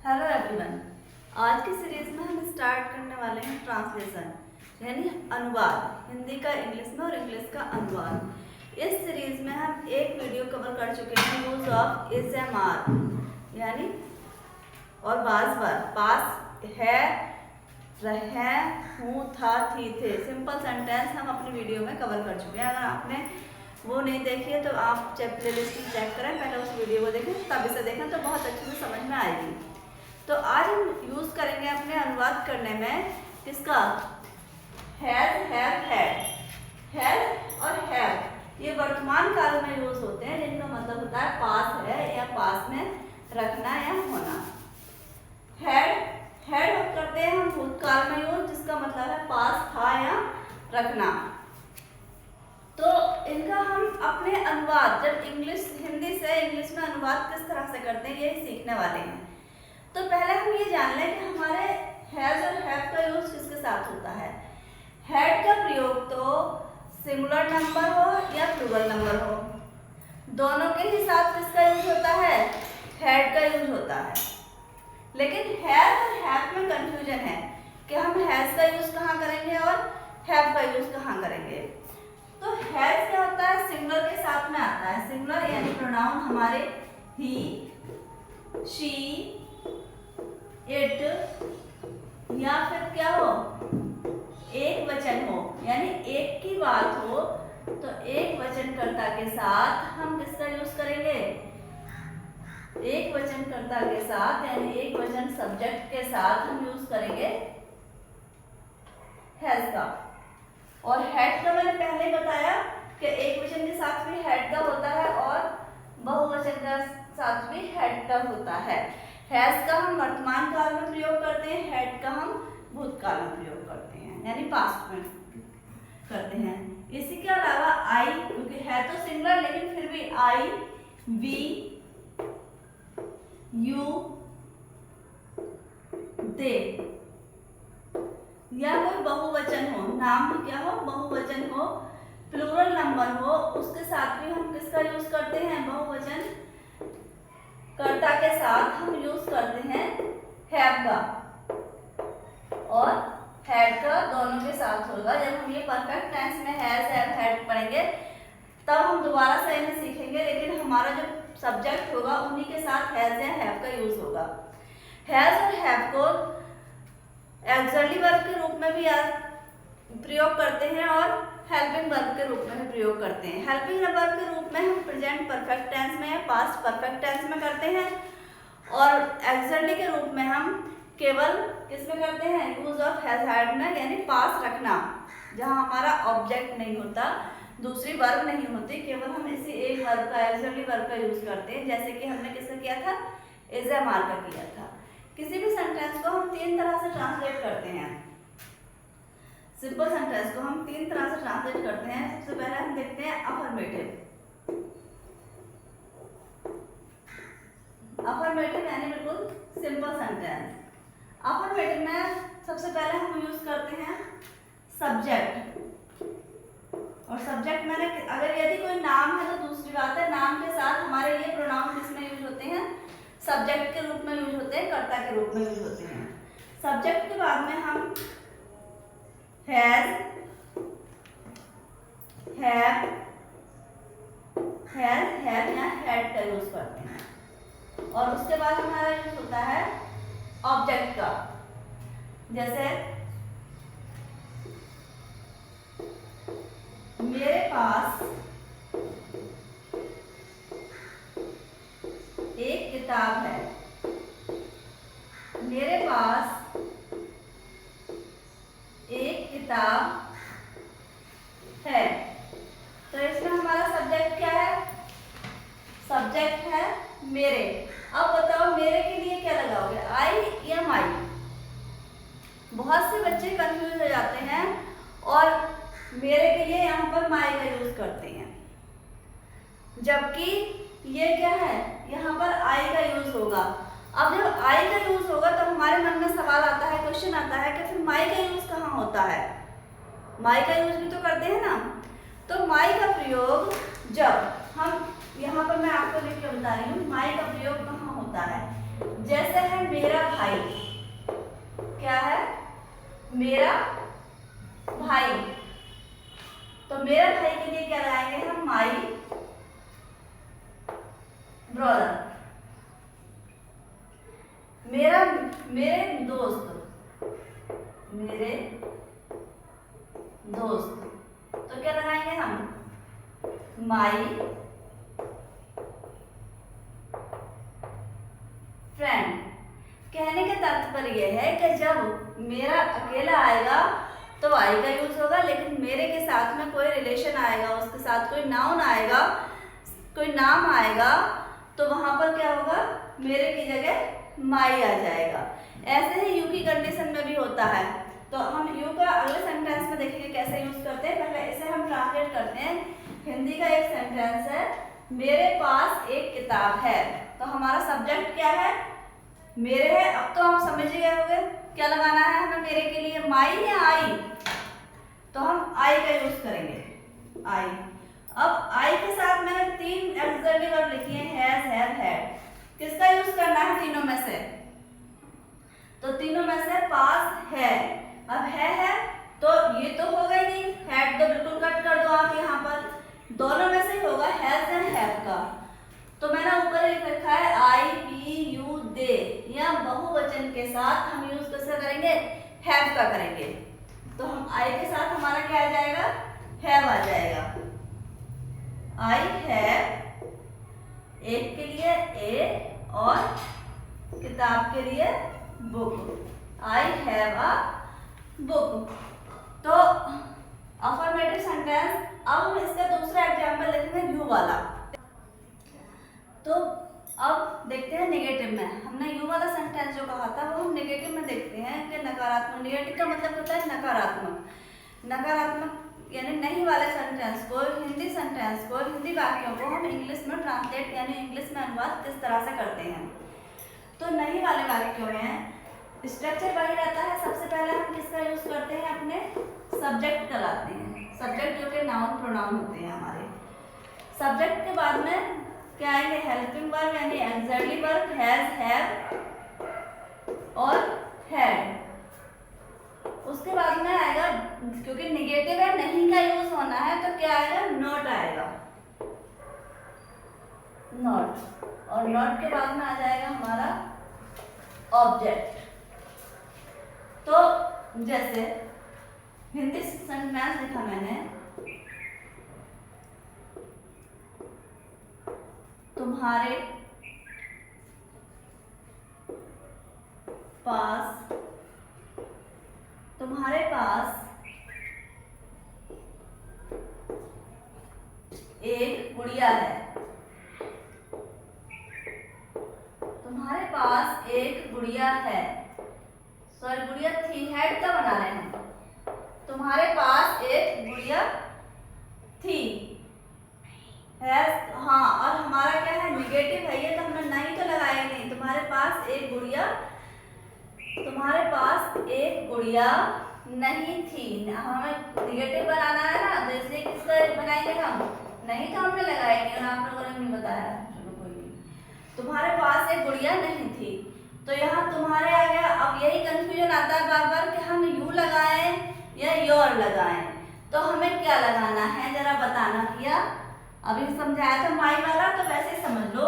Hello everyone. आज की series में हम स्टार्ट करने वाले हैं ट्रांसलेशन यानी अनुवाद, हिंदी का इंग्लिश में और इंग्लिश का अनुवाद। इस सीरीज में हम एक वीडियो कवर कर चुके हैं use of is am are यानी और बाज बार पास है, रहे, हूँ, था, थी, थे, सिंपल सेंटेंस हम अपनी वीडियो में कवर कर चुके हैं। अगर आपने वो नहीं देखी है तो आप प्ले लिस्ट में चेक करें, पहले उस वीडियो को देखें तब इसे देखें तो बहुत अच्छे से समझ में आएगी। तो आज हम यूज करेंगे अपने अनुवाद करने में किसका, हैज, हैव, हैड। हैज और हैव ये वर्तमान काल में यूज होते हैं, जिनका मतलब होता है पास है या पास में रखना या होना। हैड करते हैं हम भूतकाल में यूज, जिसका मतलब है पास था या रखना। तो इनका हम अपने अनुवाद जब हिंदी से इंग्लिश में अनुवाद किस तरह से करते हैं यही सीखने वाले हैं। तो पहले हम ये जान लें कि हमारे हैज और हैव का यूज किसके साथ होता है। हैड का प्रयोग तो सिंगुलर नंबर हो या प्लूरल नंबर हो, दोनों के ही साथ किसका यूज होता है, हैड का यूज होता है। लेकिन हैज और हैव में कंफ्यूजन है कि हम हैज का यूज कहाँ करेंगे और हैव का यूज कहाँ करेंगे। तो हैज क्या होता है, सिंगुलर के साथ में आता है। सिंगुलर यानी प्रोनाउन हमारे ही, शी, इट या फिर क्या हो, एक वचन हो यानी एक की बात हो तो एक वचनकर्ता के साथ हम किसका यूज करेंगे, एक वचनकर्ता के साथ यानी एक वचन सब्जेक्ट के साथ हम यूज करेंगे हैज का। और हैड का मैंने पहले ही बताया कि एक वचन के साथ भी हैड का होता है और बहुवचन के साथ भी हैड का होता है। हैज का हम वर्तमान काल में प्रयोग करते हैं, हैड का हम भूतकाल में प्रयोग करते हैं यानी पास्ट में करते हैं। इसी के अलावा आई, क्योंकि है तो सिंगुलर लेकिन फिर भी आई, वी, यू, दे या कोई बहुवचन हो, नाम क्या हो, बहुवचन हो, प्लूरल नंबर हो, उसके साथ भी हम किसका यूज करते हैं, बहुवचन कर्ता के साथ हम यूज करते हैं हैव का। और हैड का दोनों के साथ होगा। जब हम ये परफेक्ट टेंस में हैज, हैव, हैड पढ़ेंगे तब हम दोबारा से इन्हें सीखेंगे, लेकिन हमारा जो सब्जेक्ट होगा उन्हीं के साथ हैज या हैव का यूज होगा। हैज और हैव को ऑक्सिलरी वर्ब के रूप में भी प्रयोग करते हैं और हेल्पिंग वर्ब के रूप में भी प्रयोग करते हैं। हेल्पिंग वर्ब के रूप में हम प्रेजेंट परफेक्ट टेंस में, पास्ट परफेक्ट टेंस में करते हैं और ऑक्सिलरी के रूप में हम केवल किसमें करते हैं, यूज ऑफ हैज, हैड में यानी पास रखना, जहां हमारा ऑब्जेक्ट नहीं होता, दूसरी वर्ब नहीं होती, केवल हम इसी एक वर्ब का, ऑक्सिलरी वर्ब का यूज करते हैं। जैसे कि हमने किसका किया था, इज एम आर का किया था। किसी भी सेंटेंस को हम तीन तरह से ट्रांसलेट करते हैं। सिंपल सेंटेंस को हम तीन तरह से ट्रांसलेट करते हैं। सबसे पहले हम देखते हैं अफर्मेटिव। अफर्मेटिव यानी बिल्कुल सिंपल सेंटेंस। अफर्मेटिव में सबसे पहले हम यूज करते हैं सब्जेक्ट। और सब्जेक्ट मैंने अगर यदि कोई नाम है तो दूसरी बात है, नाम के साथ हमारे ये प्रोनाउन किसमें यूज होते हैं, सब्जेक्ट के रूप में यूज होते हैं, कर्ता के रूप में यूज होते हैं। सब्जेक्ट के बाद में हम हैज, हैव, या हैड का यूज करते हैं। और उसके बाद हमारा यूज होता है ऑब्जेक्ट का। जैसे मेरे पास एक किताब है, मेरे पास एक किताब है। तो इसमें हमारा सब्जेक्ट क्या है, सब्जेक्ट है मेरे। अब बताओ मेरे के लिए क्या लगाओगे, आई या माई। बहुत से बच्चे कंफ्यूज हो जाते हैं और मेरे के लिए यहाँ पर माई का यूज करते हैं, जबकि ये क्या है, यहाँ पर आई का यूज होगा। अब जब आई का यूज होगा तो हमारे मन में सवाल आता है, क्वेश्चन आता है कि फिर माई का यूज कहाँ होता है। माई का यूज भी तो करते हैं ना। तो माई का प्रयोग जब हम, यहाँ पर मैं आपको लिख के बता रही हूँ माई का प्रयोग कहाँ होता है। जैसे है मेरा मेरा भाई, तो मेरा भाई के लिए क्या लगाएंगे हम, माई ब्रदर। मेरे दोस्त, तो क्या लगाएंगे हम, माई फ्रेंड। कहने का तात्पर्य यह है कि जब मेरा अकेला आएगा तो आई का यूज होगा, लेकिन मेरे के साथ में कोई रिलेशन आएगा, उसके साथ कोई नाउन आएगा, कोई नाम आएगा, तो वहां पर क्या होगा, मेरे की जगह माई आ जाएगा। ऐसे ही यू की कंडीशन में भी होता है। तो हम यू का अगले सेंटेंस में देखेंगे कैसे यूज करते हैं। पहले इसे हम ट्रांसलेट करते हैं। हिंदी का एक सेंटेंस है, मेरे पास एक किताब है। तो हमारा सब्जेक्ट क्या है, मेरे है। अब तो हम समझ गए होंगे क्या लगाना है हमें मेरे के लिए, माई या आई। तो हम आई का यूज करेंगे, आई। अब आई के साथ मैंने 3 ऑक्सिलरी वर्ब लिखी है, हैज, हैव, हैड। किसका यूज करना है तीनों में से, तो तीनों में से पास है। अब है तो ये तो होगा ही नहीं, हैड तो बिल्कुल कट कर दो आप यहाँ पर, दोनों में से होगा हैज एंड हैव का। तो मैंने ऊपर लिख रखा है आई, वी, यू, दे, या बहुवचन के साथ हम यूज कैसे करेंगे, हैव का करेंगे। तो हम आई के साथ हमारा क्या आ जाएगा, हैव आ जाएगा। आई हैव, एक के लिए ए और किताब के लिए book. I have a book. तो अफर्मेटिव सेंटेंस। अब हम इसका दूसरा एग्जांपल लिखेंगे यू वाला। तो अब देखते हैं नेगेटिव में। हमने यू वाला सेंटेंस जो कहा था वो हम नेगेटिव में देखते हैं कि नकारात्मक। नेगेटिव का मतलब होता है नकारात्मक। नकारात्मक यानी नहीं वाले सेंटेंस को, हिंदी सेंटेंस को, हिंदी वाक्यों को हम इंग्लिश में ट्रांसलेट यानी इंग्लिश में अनुवाद किस तरह से करते हैं। तो नहीं वाले वाक्यों में स्ट्रक्चर वही रहता है। सबसे पहले हम किसका यूज करते हैं, अपने सब्जेक्ट का लाते हैं। सब्जेक्ट जो कि नाउन प्रोनाउन होते हैं हमारे। सब्जेक्ट के बाद में क्या आएंगे, हेल्पिंग वर्ब यानी ऑक्सिलरी वर्ब, हैज, हैव और हैड। उसके बाद में आएगा, क्योंकि नेगेटिव है, नहीं का यूज होना है, तो क्या आएगा, नॉट आएगा, नॉट। और नॉट के बाद में आ जाएगा हमारा ऑब्जेक्ट। तो जैसे हिंदी सेंटेंस लिखा मैंने, तुम्हारे पास एक गुड़िया है। तुम्हारे पास एक गुड़िया है, सॉरी गुड़िया थी, हेड का बना रहे हैं। तुम्हारे पास एक गुड़िया थी, है। हाँ, और हमारा क्या है, निगेटिव है ये, तो हमने नहीं तो लगाया नहीं। तुम्हारे पास एक गुड़िया नहीं थी। हमें निगेटिव बनाना है ना, तो इसलिए किसका बनाएंगे हम, नहीं तो हमने लगाएंगे और आप लोगों ने नहीं बताया। चलो कोई नहीं। तुम्हारे पास एक गुड़िया नहीं थी, तो यहाँ तुम्हारे आ गया। अब यही कंफ्यूजन आता है बार बार कि हम यू लगाएं या योर लगाएं। तो हमें क्या लगाना है जरा बताना भैया। अभी समझाया था माई वाला, तो वैसे ही समझ लो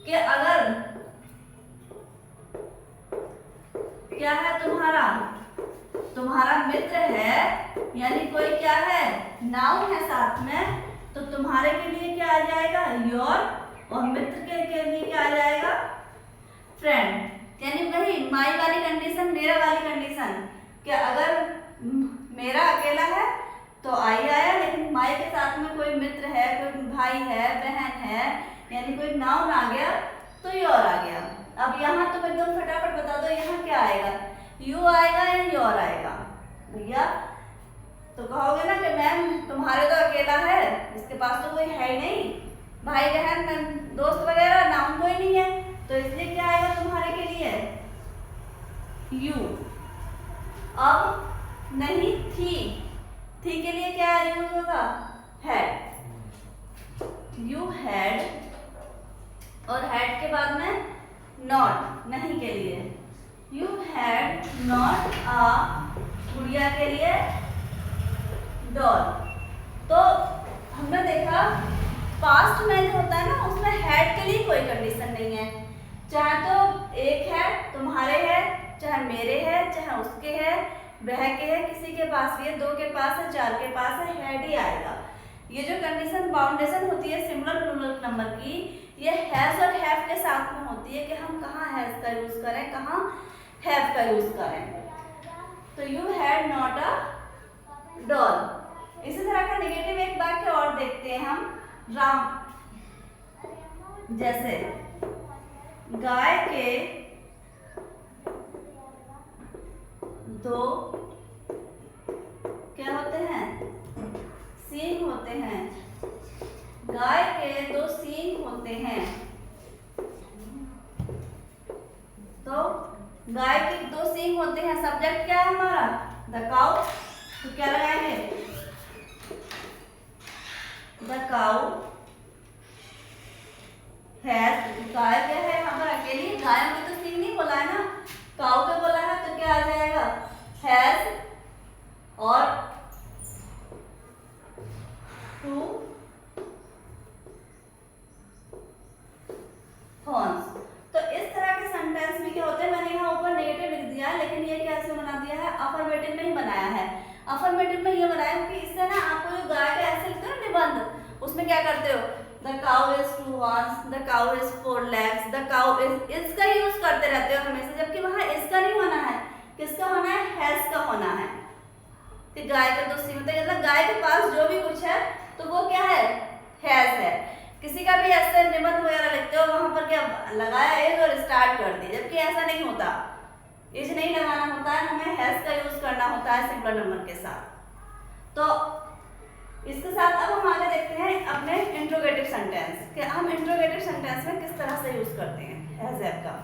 कि अगर क्या है, तुम्हारा मित्र है, यानी कोई क्या है, नाउन है साथ में, तो तुम्हारे के लिए क्या आ जाएगा, योर, और मित्र के लिए क्या आ जाएगा, फ्रेंड। यानी वही माई वाली कंडीशन, मेरा वाली कंडीशन, कि अगर मेरा अकेला है तो आई आया, लेकिन माई के साथ में कोई मित्र है, कोई भाई है, बहन है, यानी कोई नाउन आ गया, तो योर आ गया। अब यहाँ तुम एकदम फटाफट बता दो, यहाँ क्या आएगा, यू आएगा या योर आएगा भैया। तो कहोगे ना कि मैम तुम्हारे तो अकेला है, इसके पास तो कोई है ही नहीं, भाई बहन दोस्त वगैरह नाउन कोई नहीं है, तो इसलिए क्या आएगा तुम्हारे के लिए, यू। अब नहीं थी के लिए क्या यूज होगा, हैड। यू हैड, और हैड के बाद में नॉट, नहीं के लिए, यू हैड नॉट अ गुड़िया के लिए डॉल। तो हमने देखा पास्ट में जो होता है ना उसमें हैड के लिए कोई कंडीशन नहीं है, चाहे तो एक है तुम्हारे है, चाहे मेरे है, चाहे उसके है, वह के है, किसी के पास भी है, दो के पास है, चार के पास है, हैड ही आएगा। ये जो कंडीशन बाउंडेशन होती है सिंगुलर प्लूरल नंबर की, ये हैज और हैव के साथ में होती है कि हम कहाँ हैज का यूज करें, कहाँ हैव का यूज करें। तो you had not a doll. इसी तरह का नेगेटिव एक वाक्य और देखते हैं हम, राम, जैसे गाय के दो क्या होते हैं, सींग होते हैं। गाय के दो सींग होते हैं। तो गाय के दो सींग होते हैं, सब्जेक्ट क्या है हमारा, द काउ। तो क्या लगाएंगे, द काउ हैज, गाय क्या है यहाँ पर अकेली, गाय में तो सींग नहीं बोला है ना, काउ पे बोला है, तो क्या आ जाएगा, हैज और टू हॉर्न्स। तो इस तरह के सेंटेंस में क्या होते हैं, मैंने यहाँ ऊपर नेगेटिव लिख दिया है, लेकिन ये कैसे बना दिया है, अफर्मेटिव में ही बनाया है। अफर्मेटिव में ये बनाया क्योंकि इससे ना आपको जो गाय का ऐसे लिखते हो ना निबंध, उसमें क्या करते हो, The cow has 2 horns, the cow has 4 legs, the cow is, इसका यूज करते रहते हो हमेशा, जबकि वहाँ इसका नहीं होना है, किसका होना है, हैज का होना है। कि गाय का दो सींग होते हैं, मतलब गाय के पास जो भी कुछ है तो वो क्या है, हैज है। किसी का भी ऐसे निबंध वगैरह लिखते हो वहां पर क्या लगाया इज और स्टार्ट कर दिया, जबकि ऐसा नहीं होता, इज नहीं लगाना होता है, हमें हैज का यूज करना होता है सिंपल नंबर के साथ। तो इसके साथ अब हम आगे देखते हैं अपने इंट्रोगेटिव सेंटेंस कि हम इंट्रोगेटिव सेंटेंस में किस तरह से यूज करते हैं हैज हैव का।